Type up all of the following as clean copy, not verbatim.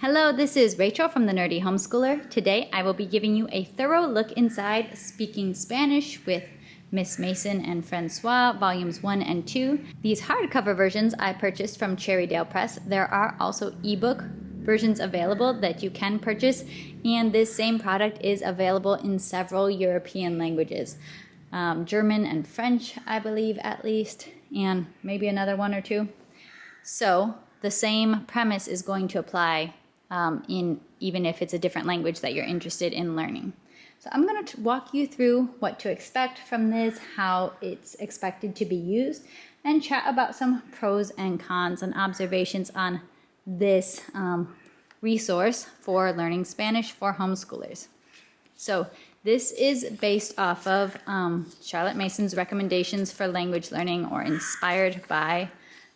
Hello, this is Rachel from the Nerdy Homeschooler. Today I will be giving you a thorough look inside Speaking Spanish with Miss Mason and François, volumes 1 and 2. These hardcover versions I purchased from Cherrydale Press. There are also ebook versions available that you can purchase, and this same product is available in several European languages. German and French, I believe, at least, and maybe another one or two. So the same premise is going to apply even if it's a different language that you're interested in learning. So I'm going to walk you through what to expect from this, how it's expected to be used, and chat about some pros and cons and observations on this resource for learning Spanish for homeschoolers. So this is based off of Charlotte Mason's recommendations for language learning, or inspired by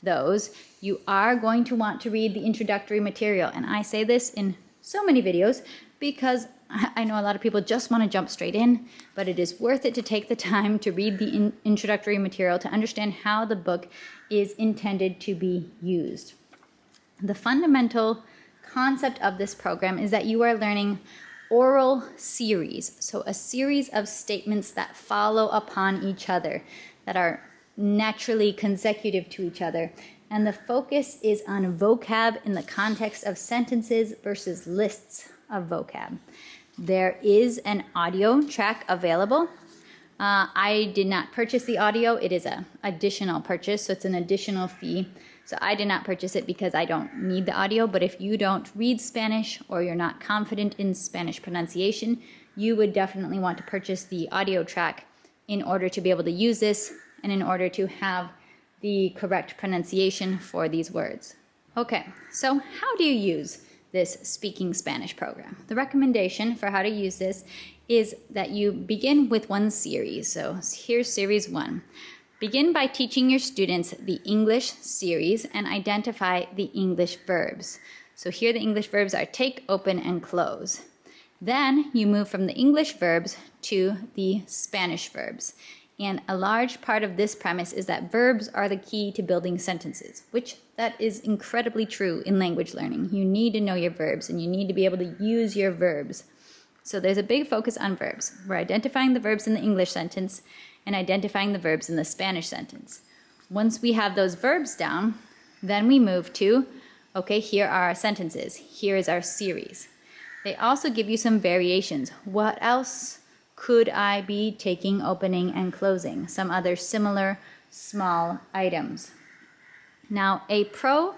those. You are going to want to read the introductory material, and I say this in so many videos because I know a lot of people just want to jump straight in, but it is worth it to take the time to read the introductory material to understand how the book is intended to be used. The fundamental concept of this program is that you are learning oral series, so a series of statements that follow upon each other, that are naturally consecutive to each other. And the focus is on vocab in the context of sentences versus lists of vocab. There is an audio track available. I did not purchase the audio. It is an additional purchase, so it's an additional fee. So I did not purchase it because I don't need the audio, but if you don't read Spanish or you're not confident in Spanish pronunciation, you would definitely want to purchase the audio track in order to be able to use this and in order to have the correct pronunciation for these words. Okay, so how do you use this Speaking Spanish program? The recommendation for how to use this is that you begin with one series. So here's series 1. Begin by teaching your students the English series and identify the English verbs. So here the English verbs are take, open, and close. Then you move from the English verbs to the Spanish verbs. And a large part of this premise is that verbs are the key to building sentences, which that is incredibly true in language learning. You need to know your verbs and you need to be able to use your verbs. So there's a big focus on verbs. We're identifying the verbs in the English sentence and identifying the verbs in the Spanish sentence. Once we have those verbs down, then we move to, okay, here are our sentences. Here is our series. They also give you some variations. What else could I be taking, opening, and closing? Some other similar small items. Now, a pro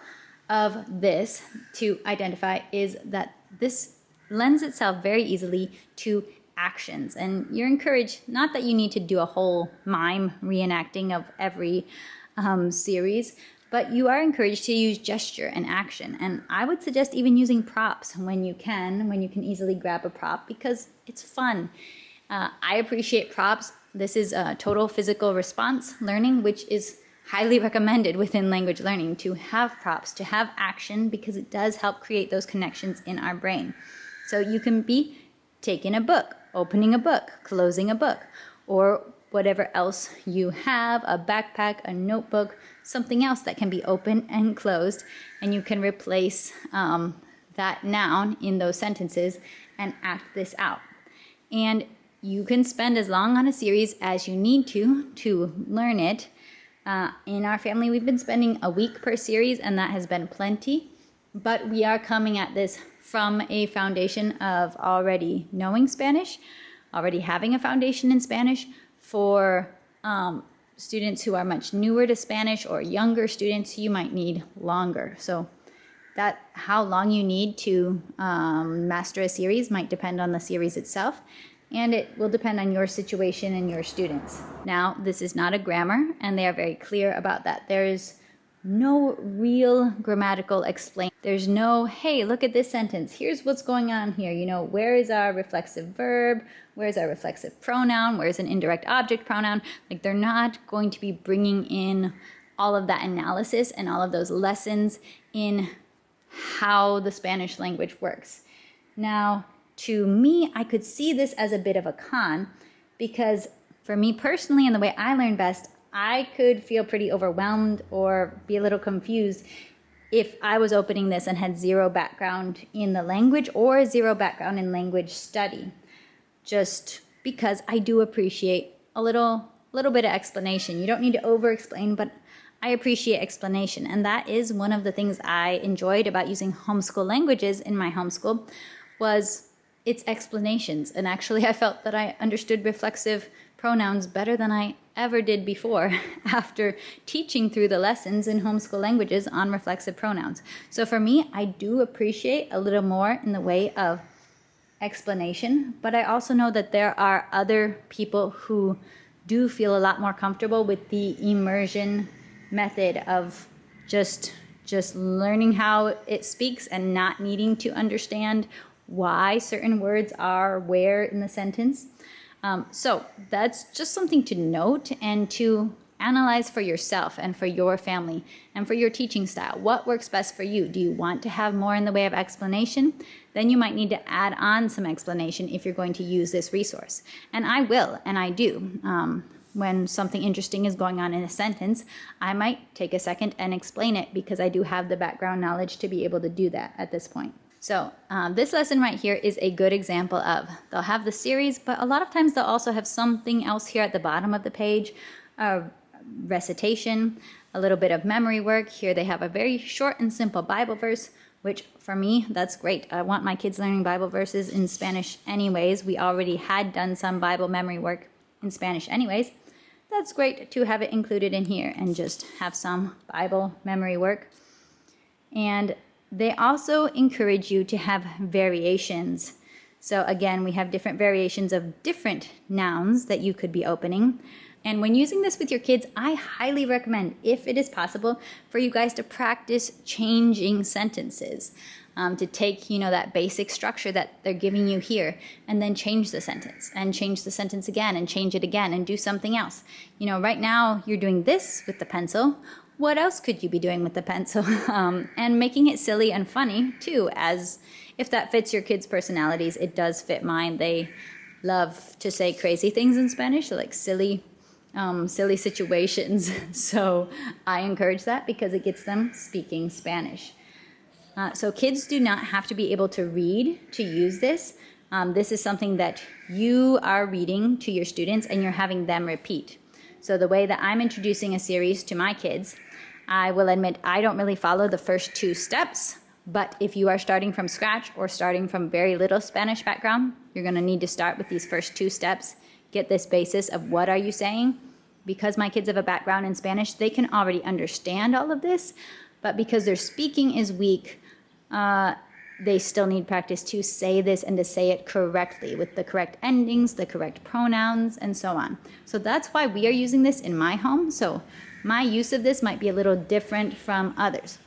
of this to identify is that this lends itself very easily to actions. And you're encouraged, not that you need to do a whole mime reenacting of every series, but you are encouraged to use gesture and action. And I would suggest even using props when you can easily grab a prop, because it's fun. I appreciate props. This is total physical response learning, which is highly recommended within language learning, to have props, to have action, because it does help create those connections in our brain. So you can be taking a book, opening a book, closing a book, or whatever else you have, a backpack, a notebook, something else that can be open and closed, and you can replace that noun in those sentences and act this out. And you can spend as long on a series as you need to learn it. In our family, we've been spending a week per series, and that has been plenty. But we are coming at this from a foundation of already knowing Spanish, already having a foundation in Spanish. For students who are much newer to Spanish or younger students, you might need longer. So that how long you need to master a series might depend on the series itself, and it will depend on your situation and your students. Now, this is not a grammar, and they are very clear about that. There's no real grammatical explain. There's no, hey, look at this sentence. Here's what's going on here. You know, where is our reflexive verb? Where's our reflexive pronoun? Where's an indirect object pronoun? Like, they're not going to be bringing in all of that analysis and all of those lessons in how the Spanish language works. Now, to me, I could see this as a bit of a con, because for me personally, and the way I learn best, I could feel pretty overwhelmed or be a little confused if I was opening this and had zero background in the language or zero background in language study, just because I do appreciate a little bit of explanation. You don't need to over-explain, but I appreciate explanation. And that is one of the things I enjoyed about using homeschool languages in my homeschool was its explanations. And actually, I felt that I understood reflexive pronouns better than I ever did before after teaching through the lessons in homeschool languages on reflexive pronouns. So for me, I do appreciate a little more in the way of explanation, but I also know that there are other people who do feel a lot more comfortable with the immersion method of just learning how it speaks and not needing to understand why certain words are where in the sentence. So that's just something to note and to analyze for yourself and for your family and for your teaching style. What works best for you? Do you want to have more in the way of explanation? Then you might need to add on some explanation if you're going to use this resource. And I will, and I do. When something interesting is going on in a sentence, I might take a second and explain it because I do have the background knowledge to be able to do that at this point. So this lesson right here is a good example of, they'll have the series, but a lot of times they'll also have something else here at the bottom of the page, recitation, a little bit of memory work. Here they have a very short and simple Bible verse, which for me, that's great. I want my kids learning Bible verses in Spanish anyways. We already had done some Bible memory work in Spanish anyways. That's great to have it included in here and just have some Bible memory work. And they also encourage you to have variations. So again, we have different variations of different nouns that you could be opening. And when using this with your kids, I highly recommend, if it is possible, for you guys to practice changing sentences. To take, that basic structure that they're giving you here and then change the sentence and change the sentence again and change it again and do something else. Right now you're doing this with the pencil. What else could you be doing with the pencil? And making it silly and funny too, as if that fits your kids' personalities. It does fit mine. They love to say crazy things in Spanish, like silly situations. So I encourage that because it gets them speaking Spanish. So kids do not have to be able to read to use this. This is something that you are reading to your students and you're having them repeat. So the way that I'm introducing a series to my kids, I will admit I don't really follow the first 2 steps, but if you are starting from scratch or starting from very little Spanish background, you're going to need to start with these first 2 steps, get this basis of what are you saying. Because my kids have a background in Spanish, they can already understand all of this, but because their speaking is weak, they still need practice to say this and to say it correctly with the correct endings, the correct pronouns, and so on. So that's why we are using this in my home. So my use of this might be a little different from others.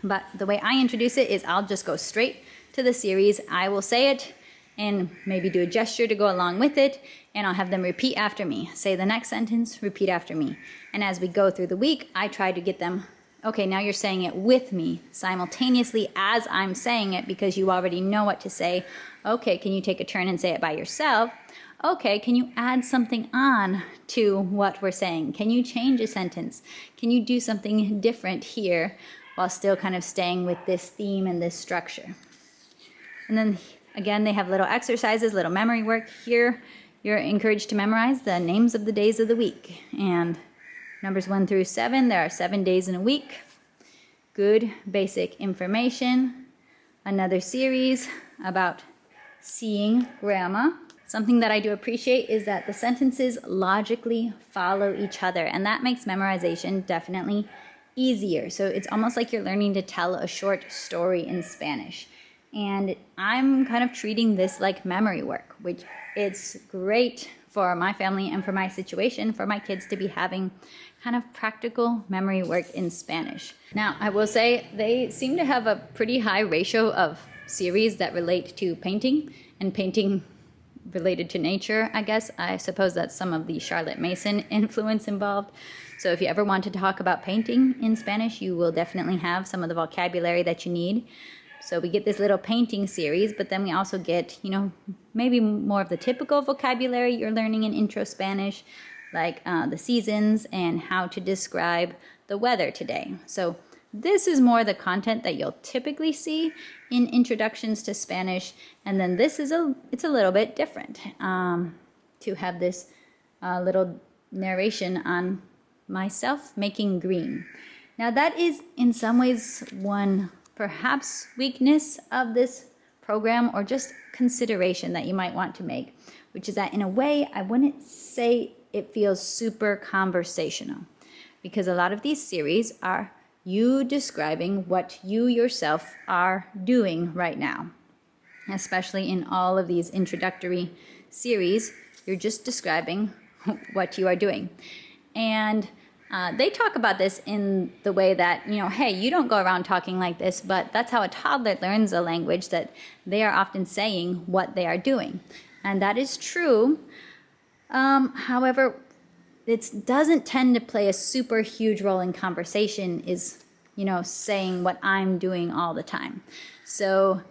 But the way I introduce it is I'll just go straight to the series. I will say it and maybe do a gesture to go along with it, and I'll have them repeat after me. Say the next sentence, repeat after me. And as we go through the week, I try to get them, okay, now you're saying it with me simultaneously as I'm saying it because you already know what to say. Okay, can you take a turn and say it by yourself? Okay, can you add something on to what we're saying? Can you change a sentence? Can you do something different here while still kind of staying with this theme and this structure? And then again, they have little exercises, little memory work. Here, you're encouraged to memorize the names of the days of the week. And Numbers 1 through 7, there are 7 days in a week. Good basic information. Another series about seeing grandma. Something that I do appreciate is that the sentences logically follow each other, and that makes memorization definitely easier. So it's almost like you're learning to tell a short story in Spanish. And I'm kind of treating this like memory work, which it's great for my family and for my situation, for my kids to be having kind of practical memory work in Spanish. Now, I will say they seem to have a pretty high ratio of series that relate to painting, and painting related to nature, I guess. I suppose that's some of the Charlotte Mason influence involved. So if you ever want to talk about painting in Spanish, you will definitely have some of the vocabulary that you need. So we get this little painting series, but then we also get, maybe more of the typical vocabulary you're learning in Intro Spanish, like the seasons and how to describe the weather today. So this is more the content that you'll typically see in introductions to Spanish, and then this is it's a little bit different to have this little narration on myself making green. Now that is in some ways one perhaps weakness of this program, or just consideration that you might want to make, which is that in a way I wouldn't say it feels super conversational, because a lot of these series are you describing what you yourself are doing right now. Especially in all of these introductory series, you're just describing what you are doing. And they talk about this in the way that, hey, you don't go around talking like this, but that's how a toddler learns a language, that they are often saying what they are doing. And that is true. However, it doesn't tend to play a super huge role in conversation, is, saying what I'm doing all the time. So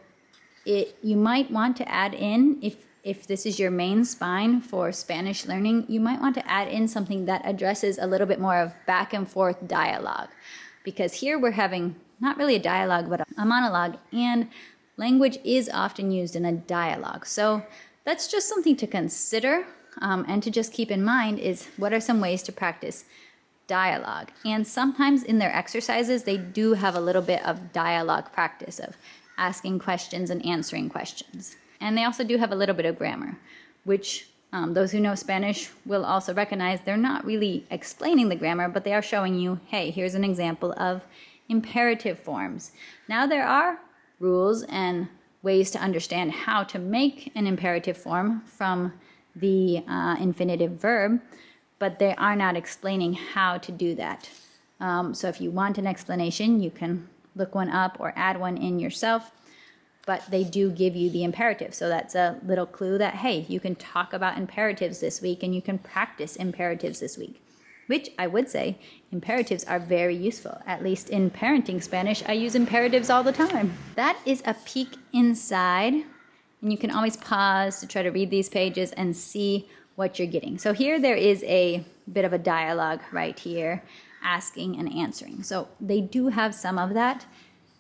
you might want to add in, if this is your main spine for Spanish learning, you might want to add in something that addresses a little bit more of back and forth dialogue. Because here we're having not really a dialogue, but a monologue, and language is often used in a dialogue. So that's just something to consider, and to just keep in mind is what are some ways to practice dialogue. And sometimes in their exercises, they do have a little bit of dialogue practice of asking questions and answering questions. And they also do have a little bit of grammar, which those who know Spanish will also recognize they're not really explaining the grammar, but they are showing you, hey, here's an example of imperative forms. Now there are rules and ways to understand how to make an imperative form from the infinitive verb, but they are not explaining how to do that. So if you want an explanation, you can look one up or add one in yourself, but they do give you the imperative. So that's a little clue that, hey, you can talk about imperatives this week and you can practice imperatives this week, which I would say imperatives are very useful. At least in parenting Spanish, I use imperatives all the time. That is a peek inside, and you can always pause to try to read these pages and see what you're getting. So here there is a bit of a dialogue right here, asking and answering. So they do have some of that,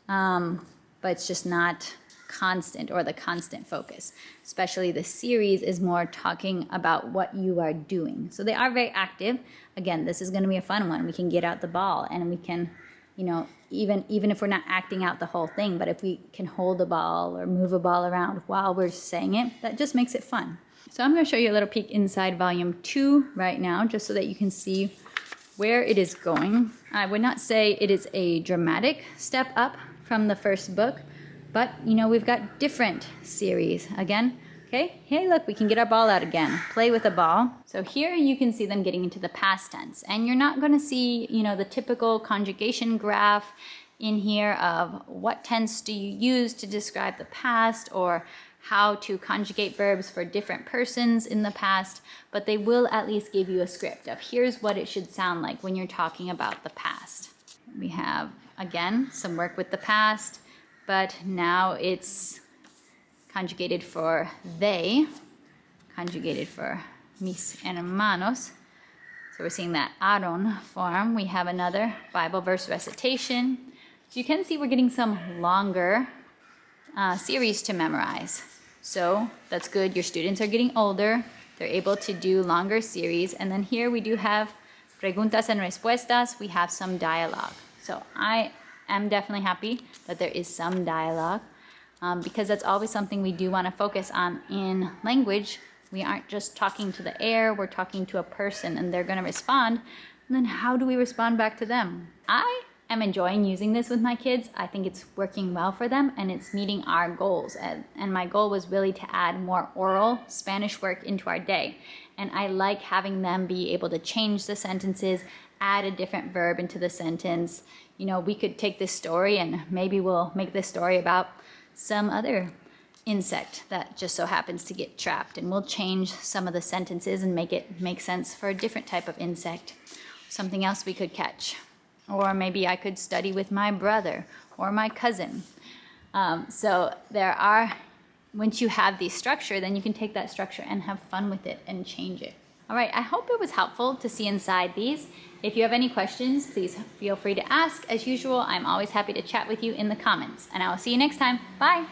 but it's just not constant or the constant focus. Especially the series is more talking about what you are doing. So they are very active. Again, this is going to be a fun one. We can get out the ball and we can, even if we're not acting out the whole thing, but if we can hold a ball or move a ball around while we're saying it, that just makes it fun. So I'm going to show you a little peek inside volume 2 right now, just so that you can see where it is going. I would not say it is a dramatic step up from the first book, but we've got different series. Again, okay, hey look, we can get our ball out again, play with a ball. So here you can see them getting into the past tense, and you're not going to see the typical conjugation graph in here of what tense do you use to describe the past, or how to conjugate verbs for different persons in the past, but they will at least give you a script of here's what it should sound like when you're talking about the past. We have, again, some work with the past, but now it's conjugated for they, conjugated for mis hermanos. So we're seeing that Aaron form. We have another Bible verse recitation. So you can see we're getting some longer series to memorize. So that's good. Your students are getting older. They're able to do longer series. And then here we do have preguntas and respuestas. We have some dialogue. So I am definitely happy that there is some dialogue, because that's always something we do want to focus on in language. We aren't just talking to the air, we're talking to a person and they're going to respond. And then how do we respond back to them? I am enjoying using this with my kids. I think it's working well for them and it's meeting our goals. And my goal was really to add more oral Spanish work into our day. And I like having them be able to change the sentences, add a different verb into the sentence. We could take this story and maybe we'll make this story about some other insect that just so happens to get trapped, and we'll change some of the sentences and make it make sense for a different type of insect, something else we could catch. Or maybe I could study with my brother or my cousin. So there are, once you have the structure, then you can take that structure and have fun with it and change it. All right, I hope it was helpful to see inside these. If you have any questions, please feel free to ask. As usual, I'm always happy to chat with you in the comments, and I will see you next time. Bye.